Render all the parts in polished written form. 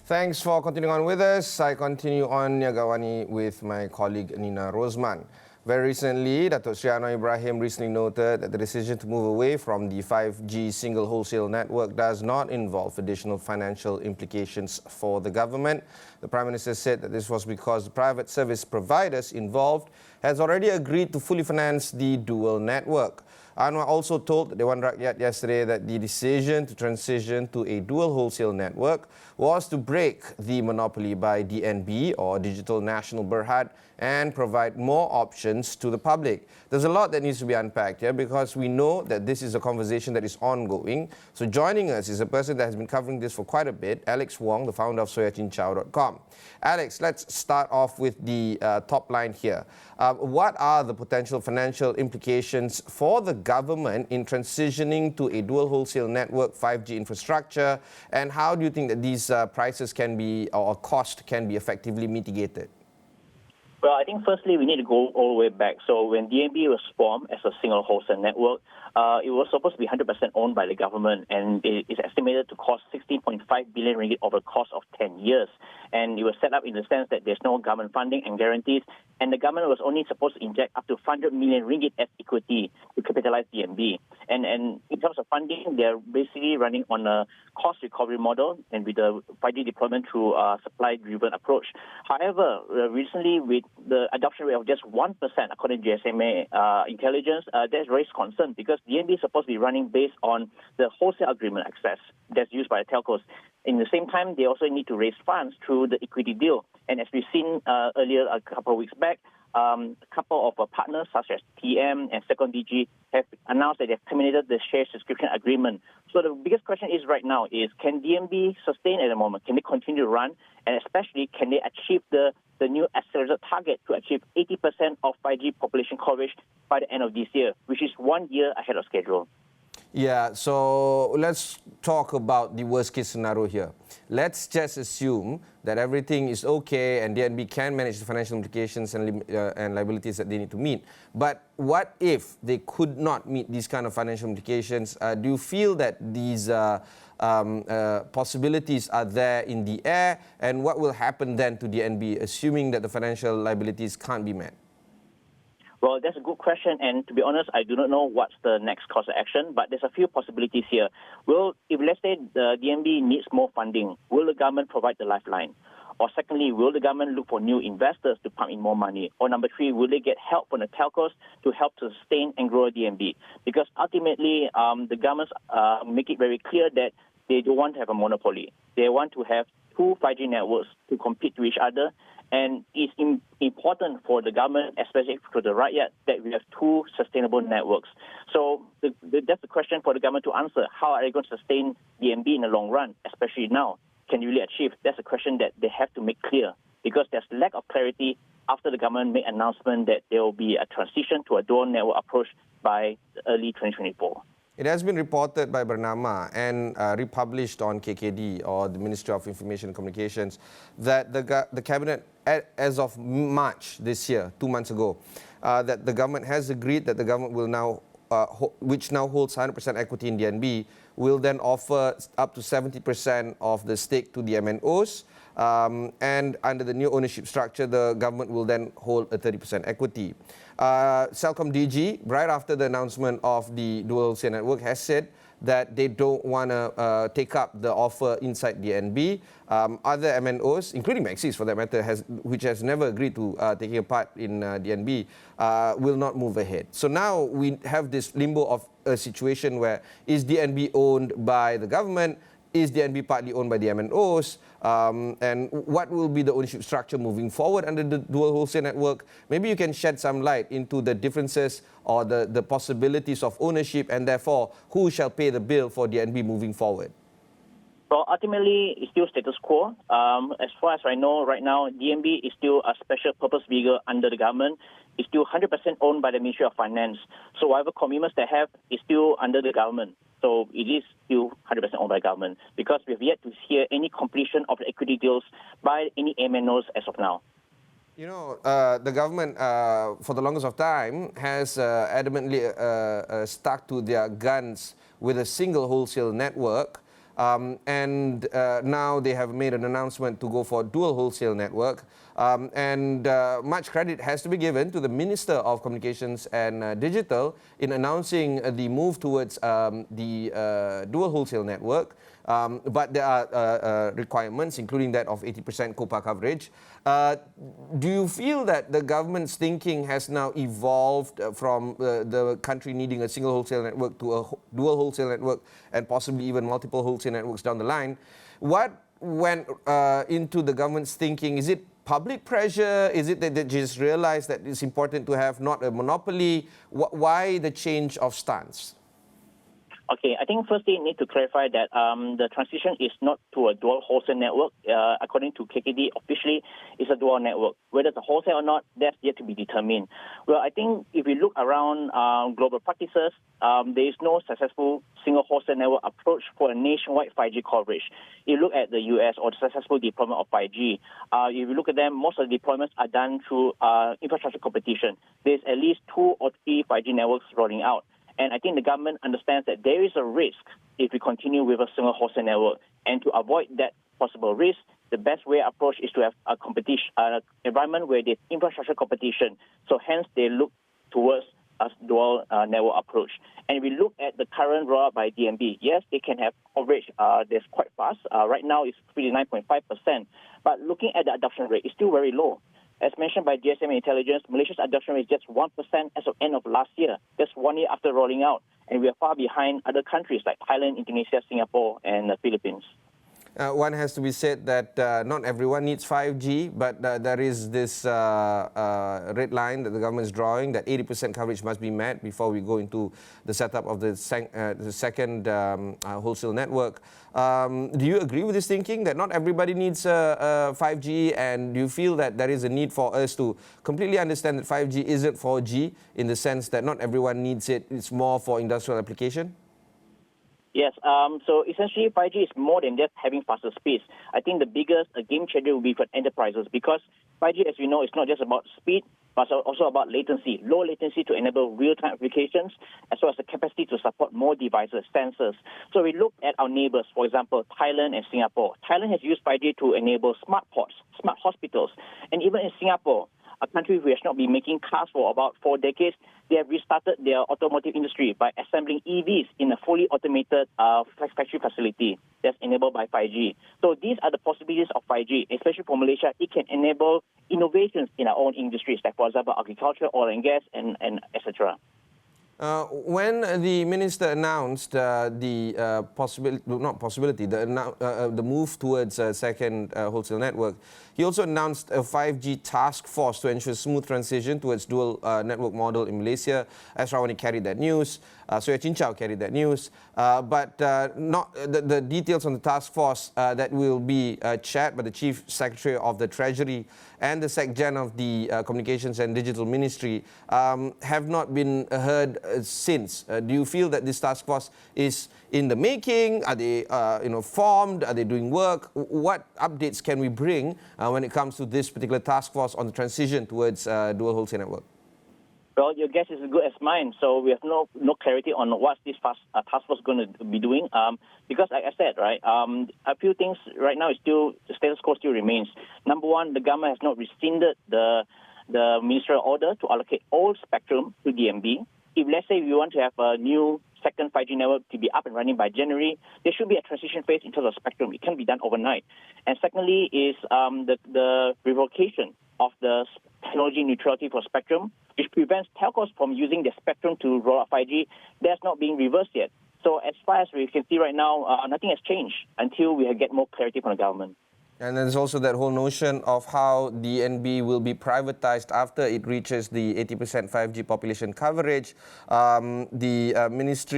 Thanks for continuing on with us. I continue on AWANI with my colleague Nina Rosman. Very recently, Datuk Sri Anwar Ibrahim recently noted that the decision to move away from the 5G single wholesale network does not involve additional financial implications for the government. The Prime Minister said that this was because the private service providers involved has already agreed to fully finance the dual network. Anwar also told Dewan Rakyat yesterday that the decision to transition to a dual wholesale network was to break the monopoly by DNB, or Digital National Berhad, and provide more options to the public. There's a lot that needs to be unpacked here because we know that this is a conversation that is ongoing. So joining us is a person that has been covering this for quite a bit, Alex Wong, the founder of soyachinchow.com. Alex, let's start off with the top line here. What are the potential financial implications for the government in transitioning to a dual wholesale network 5G infrastructure, and how do you think that these prices can be, or cost can be effectively mitigated? Well, I think firstly we need to go all the way back. So when DNB was formed as a single wholesale network, it was supposed to be 100% owned by the government, and it is estimated to cost 16.5 billion ringgit over the course of 10 years. And it was set up in the sense that there's no government funding and guarantees, and the government was only supposed to inject up to 500 million ringgit as equity to capitalize DNB. And in terms of funding, they're basically running on a cost recovery model and with the 5G deployment through a supply-driven approach. However, recently with the adoption rate of just 1%, according to GSMA intelligence, that's raised concern because DNB is supposed to be running based on the wholesale agreement access that's used by the telcos. In the same time, they also need to raise funds through the equity deal. And as we've seen earlier, a couple of weeks back, a couple of partners such as TM and SecondDG have announced that they've terminated the share subscription agreement. So the biggest question is right now is, can DNB sustain at the moment? Can they continue to run? And especially, can they achieve the new accelerated target to achieve 80% of 5G population coverage by the end of this year, which is 1 year ahead of schedule? Yeah, so let's talk about the worst case scenario here. Let's just assume that everything is okay and DNB can manage the financial implications and liabilities that they need to meet. But what if they could not meet these kind of financial implications? Do you feel that these possibilities are there in the air? And what will happen then to DNB, assuming that the financial liabilities can't be met? Well, that's a good question, and to be honest, I do not know what's the next course of action, but there's a few possibilities here. Well, if let's say the DNB needs more funding, will the government provide the lifeline? Or secondly, will the government look for new investors to pump in more money? Or number three, will they get help from the telcos to help to sustain and grow DNB? Because ultimately, the governments make it very clear that they don't want to have a monopoly. They want to have two 5G networks to compete with each other. And it's important for the government, especially for the rakyat, that we have two sustainable networks. So that's the question for the government to answer. How are they going to sustain DNB in the long run, especially now? Can you really achieve? That's a question that they have to make clear, because there's lack of clarity after the government made announcement that there will be a transition to a dual network approach by early 2024. It has been reported by Bernama and republished on KKD, or the Ministry of Information and Communications, that the Cabinet, as of March this year, 2 months ago, that the government has agreed that the government will now, which now holds 100% equity in DNB, will then offer up to 70% of the stake to the MNOs. And under the new ownership structure, the government will then hold a 30% equity. Celcom DG, right after the announcement of the dual wholesale network, has said that they don't want to take up the offer inside DNB. Other MNOs, including Maxis for that matter, which has never agreed to taking a part in DNB, will not move ahead. So now we have this limbo of a situation where, is DNB owned by the government? Is DNB partly owned by the MNOs? And what will be the ownership structure moving forward under the dual wholesale network? Maybe you can shed some light into the differences or the possibilities of ownership, and therefore who shall pay the bill for DNB moving forward? Well, ultimately, it's still status quo. As far as I know right now, DNB is still a special purpose vehicle under the government. It's still 100% owned by the Ministry of Finance. So whatever commitments they have is still under the government. So it is still 100% owned by government, because we have yet to hear any completion of the equity deals by any MNOs as of now. You know, the government, for the longest of time, has adamantly stuck to their guns with a single wholesale network. And now they have made an announcement to go for dual wholesale network. Much credit has to be given to the Minister of Communications and Digital in announcing the move towards the dual wholesale network. But there are requirements, including that of 80% COPA coverage. Do you feel that the government's thinking has now evolved from the country needing a single wholesale network to a dual wholesale network and possibly even multiple wholesale networks down the line? What went into the government's thinking? Is it public pressure? Is it that they just realized that it's important to have not a monopoly? Why the change of stance? Okay, I think firstly, you need to clarify that the transition is not to a dual wholesale network. According to KKD, officially, it's a dual network. Whether it's a wholesale or not, that's yet to be determined. Well, I think if we look around global practices, there is no successful single wholesale network approach for a nationwide 5G coverage. If you look at the US or the successful deployment of 5G, if you look at them, most of the deployments are done through infrastructure competition. There's at least 2 or 3 5G networks rolling out. And I think the government understands that there is a risk if we continue with a single wholesale network. And to avoid that possible risk, the best way approach is to have a competition, environment where there's infrastructure competition. So hence they look towards a dual network approach. And if we look at the current rollout by DNB, yes, they can have coverage that's quite fast. Right now it's 59.5%. But looking at the adoption rate, it's still very low. As mentioned by GSM Intelligence, Malaysia's adoption rate is just 1% as of end of last year, just 1 year after rolling out. And we are far behind other countries like Thailand, Indonesia, Singapore, and the Philippines. One has to be said that not everyone needs 5G, but there is this red line that the government is drawing that 80% coverage must be met before we go into the setup of the second wholesale network. Do you agree with this thinking that not everybody needs 5G, and do you feel that there is a need for us to completely understand that 5G isn't 4G in the sense that not everyone needs it, it's more for industrial application? Yes, so essentially 5G is more than just having faster speeds. I think the biggest game changer will be for enterprises because 5G, as we know, is not just about speed, but also about latency, low latency to enable real-time applications, as well as the capacity to support more devices, sensors. So we look at our neighbors, for example, Thailand and Singapore. Thailand has used 5G to enable smart ports, smart hospitals, and even in Singapore, a country who has not been making cars for about 4 decades, they have restarted their automotive industry by assembling EVs in a fully automated factory facility that's enabled by 5G. So these are the possibilities of 5G, especially for Malaysia. It can enable innovations in our own industries, like, for example, agriculture, oil and gas, and etc. When the minister announced the move towards a second wholesale network, he also announced a 5G task force to ensure smooth transition towards dual network model in Malaysia. AWANI carried that news. Surya Chinchau carried that news. But not the details on the task force that will be chaired by the Chief Secretary of the Treasury and the SecGen of the Communications and Digital Ministry have not been heard since. Do you feel that this task force is in the making? Are they formed? Are they doing work? What updates can we bring when it comes to this particular task force on the transition towards dual wholesale network? Well, your guess is as good as mine. So we have no clarity on what this task force is going to be doing. Because, like I said, right, a few things right now is still the status quo still remains. Number one, the government has not rescinded the ministerial order to allocate all spectrum to DNB. If let's say we want to have a new second 5G network to be up and running by January, there should be a transition phase in terms of spectrum. It can't be done overnight. And secondly is the revocation of the technology neutrality for spectrum, which prevents telcos from using their spectrum to roll out 5G. That's not being reversed yet. So as far as we can see right now, nothing has changed until we get more clarity from the government. And there's also that whole notion of how the NB will be privatized after it reaches the 80% 5G population coverage. The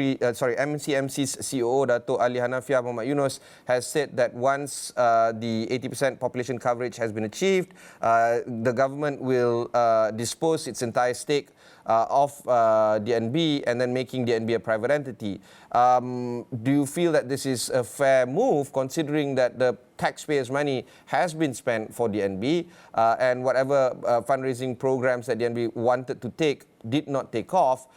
MCMC's CEO, Dato' Ali Hanafiah Muhammad Yunus, has said that once the 80% population coverage has been achieved, the government will dispose its entire stake of DNB and then making DNB a private entity. Do you feel that this is a fair move considering that the taxpayers' money has been spent for DNB, and whatever fundraising programs that DNB wanted to take did not take off.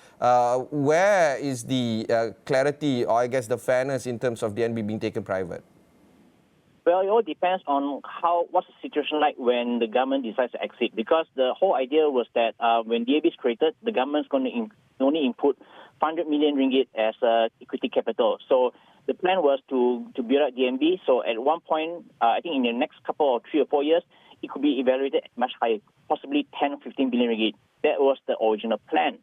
Where is the clarity, or I guess the fairness in terms of DNB being taken private? Well, it all depends on what's the situation like when the government decides to exit. Because the whole idea was that when DAB is created, the government's going to only input 500 million ringgit as equity capital. So the plan was to build up DNB. So at one point, I think in the next couple or 3 or 4 years, it could be evaluated much higher, possibly 10 or 15 billion ringgit. That was the original plan.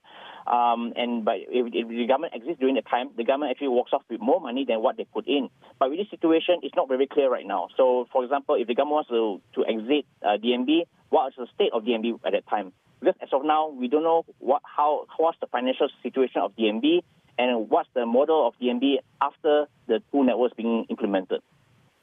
But if the government exists during the time, the government actually walks off with more money than what they put in. But with this situation, it's not very clear right now. So, for example, if the government wants to exit DNB, what is the state of DNB at that time? Because as of now, we don't know what's the financial situation of DNB and what's the model of DNB after the two networks being implemented.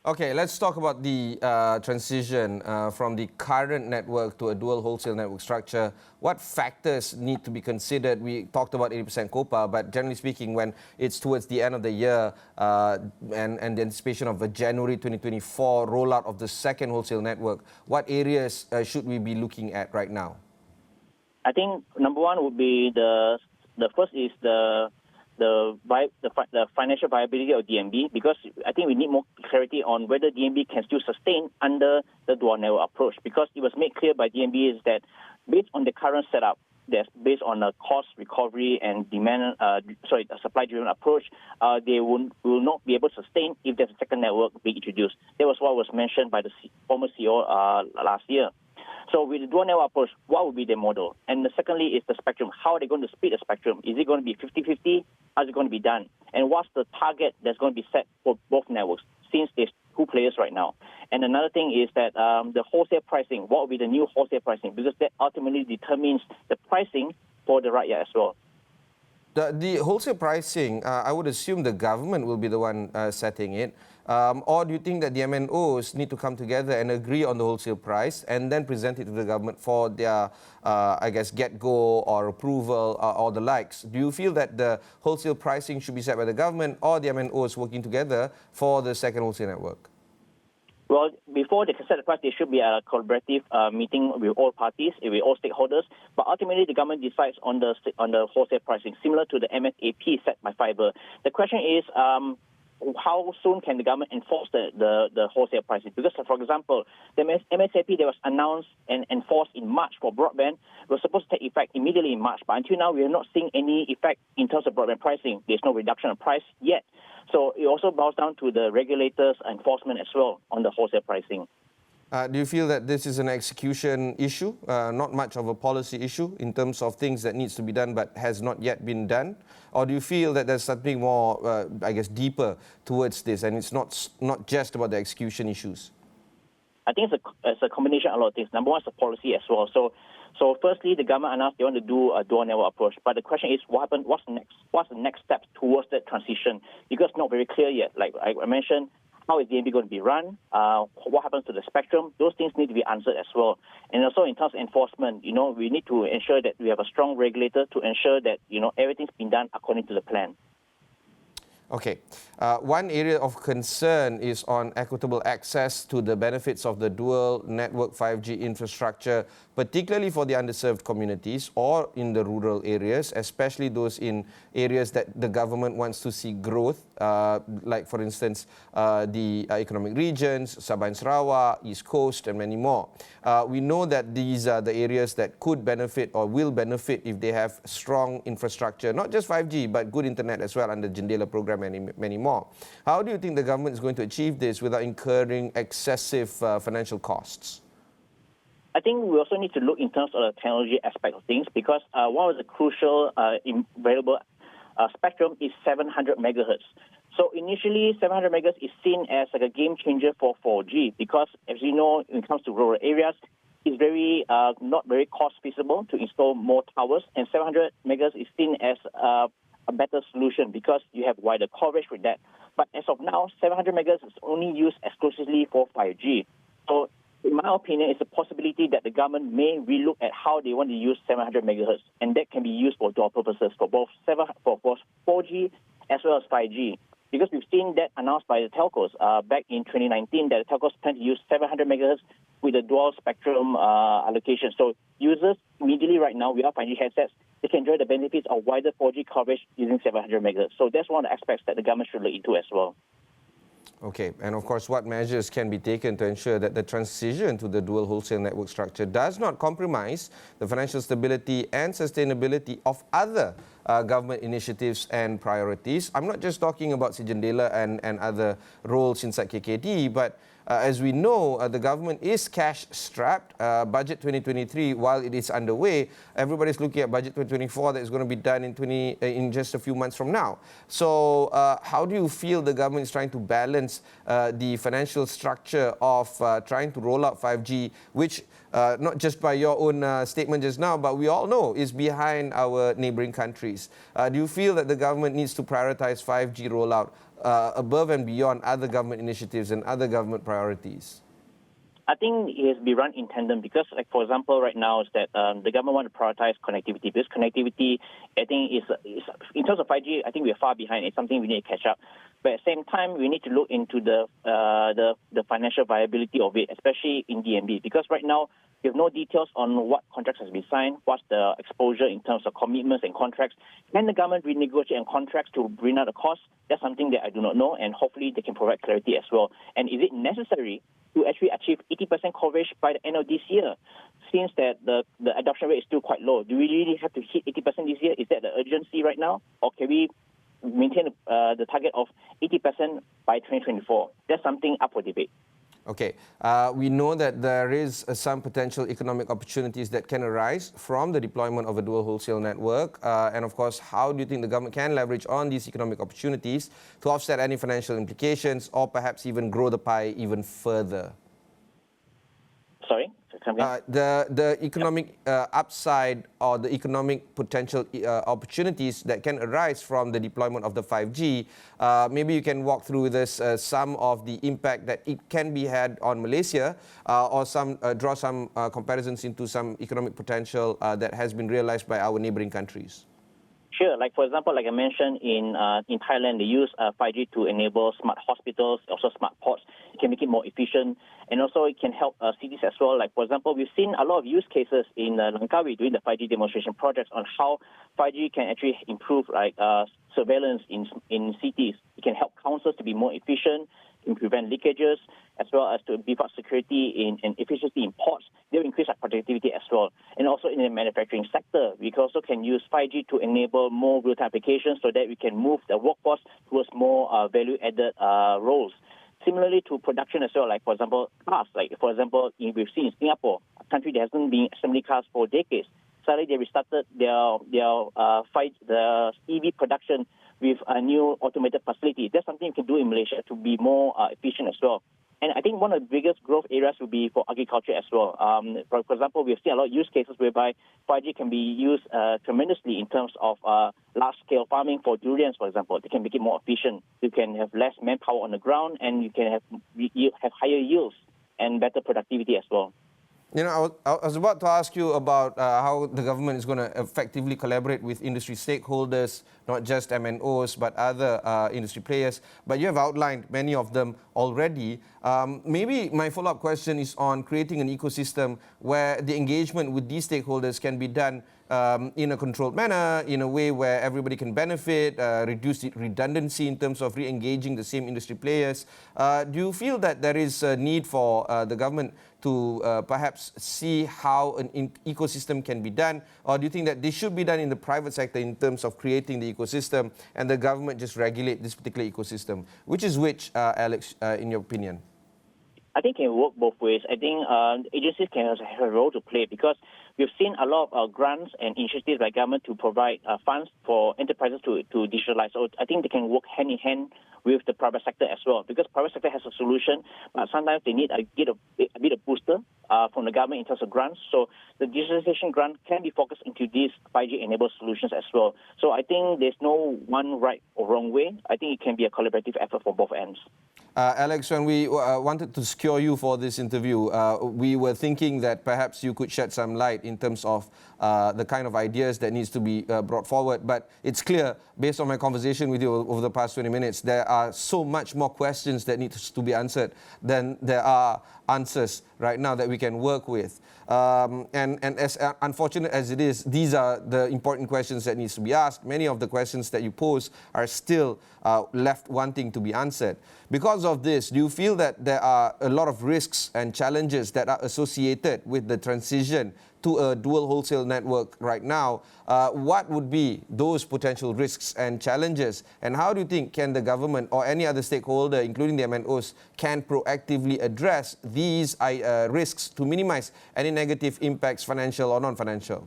Okay, let's talk about the transition from the current network to a dual wholesale network structure. What factors need to be considered? We talked about 80% COPA, but generally speaking, when it's towards the end of the year and the anticipation of a January 2024 rollout of the second wholesale network, what areas should we be looking at right now? I think number one would be the first is the financial viability of DNB, because I think we need more clarity on whether DNB can still sustain under the dual network approach, because it was made clear by DNB is that based on the current setup, that's based on a cost recovery and a supply-driven approach, they will not be able to sustain if there's a second network being introduced. That was what was mentioned by the former CEO last year. So with the dual network approach, what would be the model? And secondly is the spectrum. How are they going to split the spectrum? Is it going to be 50-50? How is it going to be done? And what's the target that's going to be set for both networks, since there's two players right now? And another thing is that the wholesale pricing, what will be the new wholesale pricing? Because that ultimately determines the pricing for the rakyat as well. The wholesale pricing, I would assume the government will be the one setting it. Or do you think that the MNOs need to come together and agree on the wholesale price and then present it to the government for their, I guess, get-go or approval or the likes? Do you feel that the wholesale pricing should be set by the government or the MNOs working together for the second wholesale network? Well, before they can set the price, there should be a collaborative meeting with all parties, with all stakeholders. But ultimately, the government decides on the wholesale pricing, similar to the MSAP set by Fibre. The question is, how soon can the government enforce the wholesale pricing? Because, for example, the MSAP that was announced and enforced in March for broadband was supposed to take effect immediately in March. But until now, we are not seeing any effect in terms of broadband pricing. There's no reduction of price yet. So it also boils down to the regulators' enforcement as well on the wholesale pricing. Do you feel that this is an execution issue, not much of a policy issue in terms of things that needs to be done but has not yet been done? Or do you feel that there's something more, I guess, deeper towards this and it's not just about the execution issues? I think it's a combination of a lot of things. Number one is the policy as well. So firstly, the government announced they want to do a dual network approach. But the question is, what happened? What's next? What's the next step towards that transition? Because it's not very clear yet. Like I mentioned, how is DNB going to be run? What happens to the spectrum? Those things need to be answered as well. And also in terms of enforcement, we need to ensure that we have a strong regulator to ensure that, everything's been done according to the plan. Okay. One area of concern is on equitable access to the benefits of the dual network 5G infrastructure, particularly for the underserved communities or in the rural areas, especially those in areas that the government wants to see growth, like, for instance, the economic regions, Sabah and Sarawak, East Coast, and many more. We know that these are the areas that could benefit or will benefit if they have strong infrastructure, not just 5G, but good internet as well under Jendela program and many more. How do you think the government is going to achieve this without incurring excessive financial costs? I think we also need to look in terms of the technology aspect of things, because one of the crucial available spectrum is 700 megahertz. So initially, 700 megahertz is seen as like a game changer for 4G, because as you know, when it comes to rural areas, it's very not very cost feasible to install more towers, and 700 megahertz is seen as a better solution because you have wider coverage with that. But as of now, 700 megahertz is only used exclusively for 5G. So in my opinion, it's a possibility that the government may relook at how they want to use 700 megahertz, and that can be used for dual purposes for both 4G as well as 5G. because we've seen that announced by the telcos back in 2019 that the telcos plan to use 700 megahertz with a dual spectrum allocation. So users immediately right now without 5G handsets, they can enjoy the benefits of wider 4G coverage using 700 megahertz. So that's one of the aspects that the government should look into as well. Okay, and of course, what measures can be taken to ensure that the transition to the dual wholesale network structure does not compromise the financial stability and sustainability of other government initiatives and priorities? I'm not just talking about Sijendela and other roles inside KKD, but as we know, the government is cash-strapped. Budget 2023, while it is underway, everybody's looking at Budget 2024 that is going to be done in just a few months from now. So how do you feel the government is trying to balance the financial structure of trying to roll out 5G, which not just by your own statement just now, but we all know is behind our neighboring countries? Do you feel that the government needs to prioritize 5G rollout above and beyond other government initiatives and other government priorities? I think it has to be run in tandem because, like for example, right now is that the government want to prioritize connectivity. Because connectivity, I think, is in terms of 5G, I think we are far behind. It's something we need to catch up. But at the same time, we need to look into the financial viability of it, especially in DNB, because right now we have no details on what contracts has been signed, what's the exposure in terms of commitments and contracts. Can the government renegotiate contracts to bring out the cost? That's something that I do not know, and hopefully they can provide clarity as well. And is it necessary to actually achieve 80% coverage by the end of this year, since that the adoption rate is still quite low? Do we really have to hit 80% this year? Is that the urgency right now? Or can we maintain the target of 80% by 2024? That's something up for debate. Okay, we know that there is some potential economic opportunities that can arise from the deployment of a dual wholesale network. And of course, how do you think the government can leverage on these economic opportunities to offset any financial implications or perhaps even grow the pie even further? Sorry? The economic upside or the economic potential opportunities that can arise from the deployment of the 5G. Maybe you can walk through with us some of the impact that it can be had on Malaysia or draw some comparisons into some economic potential that has been realized by our neighboring countries. Sure. Like, for example, like I mentioned, in Thailand, they use 5G to enable smart hospitals, also smart ports. It can make it more efficient, and also it can help cities as well. Like, for example, we've seen a lot of use cases in Langkawi doing the 5G demonstration projects on how 5G can actually improve surveillance in cities. It can help councils to be more efficient, can prevent leakages, as well as to beef up security and efficiency in ports. They'll increase our productivity as well. And also in the manufacturing sector, we also can use 5G to enable more real-time applications so that we can move the workforce towards more value-added roles. Similarly to production as well, like for example, cars. Like for example, we've seen in Singapore, a country that hasn't been assembling cars for decades. Suddenly they restarted the EV production with a new automated facility. That's something you can do in Malaysia to be more efficient as well. And I think one of the biggest growth areas will be for agriculture as well. For example, we've seen a lot of use cases whereby 5G can be used tremendously in terms of large-scale farming for durians, for example. They can make it more efficient. You can have less manpower on the ground, and you can have higher yields and better productivity as well. You know, I was about to ask you about how the government is going to effectively collaborate with industry stakeholders, not just MNOs, but other industry players. But you have outlined many of them already. Maybe my follow-up question is on creating an ecosystem where the engagement with these stakeholders can be done in a controlled manner, in a way where everybody can benefit, reduce the redundancy in terms of re-engaging the same industry players. Do you feel that there is a need for the government to perhaps see how an ecosystem can be done? Or do you think that this should be done in the private sector in terms of creating the ecosystem and the government just regulate this particular ecosystem? Which is which, Alex, in your opinion? I think it can work both ways. I think agencies can also have a role to play because we've seen a lot of grants and initiatives by government to provide funds for enterprises to digitalize. So I think they can work hand in hand with the private sector as well, because private sector has a solution, but sometimes they need a bit of booster from the government in terms of grants. So the digitalization grant can be focused into these 5G-enabled solutions as well. So I think there's no one right or wrong way. I think it can be a collaborative effort for both ends. Alex, when we wanted to secure you for this interview, we were thinking that perhaps you could shed some light in terms of the kind of ideas that needs to be brought forward. But it's clear, based on my conversation with you over the past 20 minutes, there are so much more questions that need to be answered than there are answers right now that we can work with. And as unfortunate as it is, these are the important questions that needs to be asked. Many of the questions that you pose are still left wanting to be answered. Because of this, do you feel that there are a lot of risks and challenges that are associated with the transition to a dual wholesale network right now? What would be those potential risks and challenges? And how do you think can the government or any other stakeholder, including the MNOs, can proactively address these risks to minimize any negative impacts, financial or non-financial?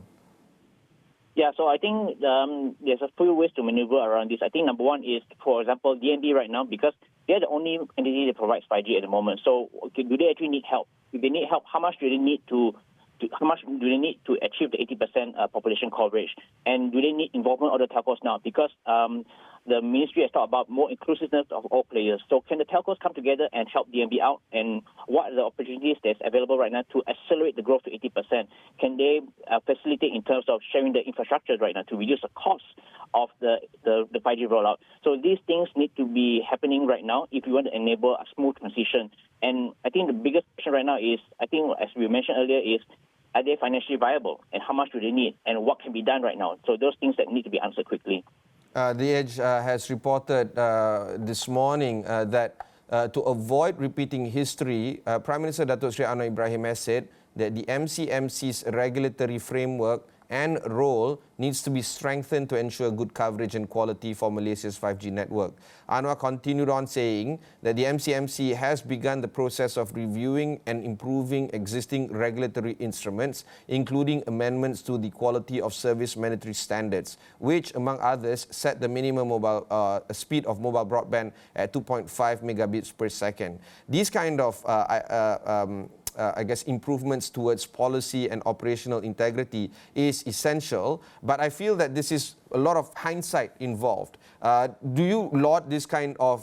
Yeah, so I think there's a few ways to maneuver around this. I think number one is, for example, DNB right now, because they're the only entity that provides 5G at the moment. So do they actually need help? If they need help, how much do they need to achieve the 80% population coverage? And do they need involvement of the telcos now? Because the ministry has talked about more inclusiveness of all players. So can the telcos come together and help DNB out? And what are the opportunities that's available right now to accelerate the growth to 80%? Can they facilitate in terms of sharing the infrastructure right now to reduce the cost of the 5G rollout? So these things need to be happening right now if you want to enable a smooth transition. And I think the biggest question right now is, I think as we mentioned earlier, is are they financially viable? And how much do they need? And what can be done right now? So those things that need to be answered quickly. The Edge has reported this morning that to avoid repeating history, Prime Minister Datuk Seri Anwar Ibrahim has said that the MCMC's regulatory framework and role needs to be strengthened to ensure good coverage and quality for Malaysia's 5G network. Anwar continued on saying that the MCMC has begun the process of reviewing and improving existing regulatory instruments, including amendments to the quality of service mandatory standards, which, among others, set the minimum mobile speed of mobile broadband at 2.5 megabits per second. These kind of I guess improvements towards policy and operational integrity is essential, but I feel that this is a lot of hindsight involved. Do you laud this kind of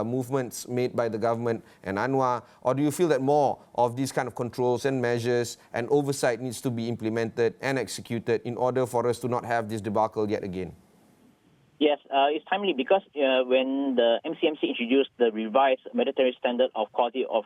movements made by the government and Anwar, or do you feel that more of these kind of controls and measures and oversight needs to be implemented and executed in order for us to not have this debacle yet again? Yes, it's timely because when the MCMC introduced the revised mandatory standard of quality of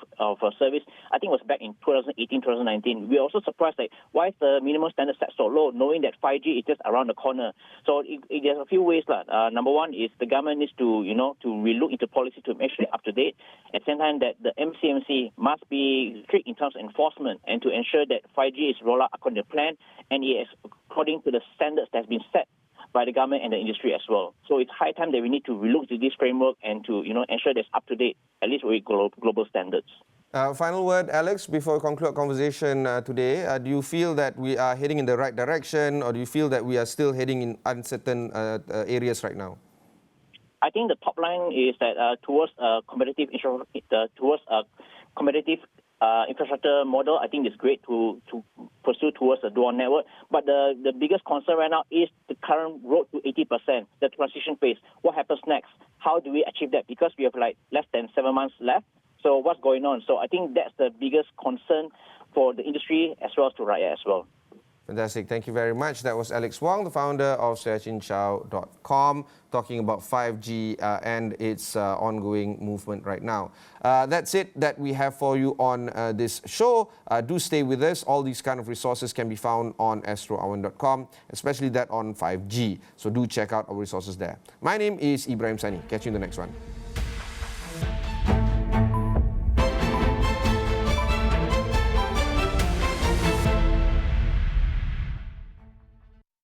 service, I think it was back in 2018, 2019. We were also surprised, like, why is the minimum standard set so low, knowing that 5G is just around the corner? So there's a few ways. Number one is the government needs to, to relook into policy to make sure they're up to date. At the same time, that the MCMC must be strict in terms of enforcement and to ensure that 5G is rolled out according to plan and it is according to the standards that's been set by the government and the industry as well. So it's high time that we need to relook to this framework and to ensure that's up to date, at least with global standards. Final word, Alex, before we conclude our conversation today. Do you feel that we are heading in the right direction, or do you feel that we are still heading in uncertain areas right now? I think the top line is that towards a competitive infrastructure model, I think it's great to pursue towards a dual network. But the biggest concern right now is the current road to 80%, the transition phase. What happens next? How do we achieve that? Because we have less than 7 months left. So what's going on? So I think that's the biggest concern for the industry as well as to Rakyat as well. Fantastic. Thank you very much. That was Alex Wong, the founder of SearchInChow.com, talking about 5G and its ongoing movement right now. That's it that we have for you on this show. Do stay with us. All these kind of resources can be found on astroawan.com, especially that on 5G. So do check out our resources there. My name is Ibrahim Sani. Catch you in the next one.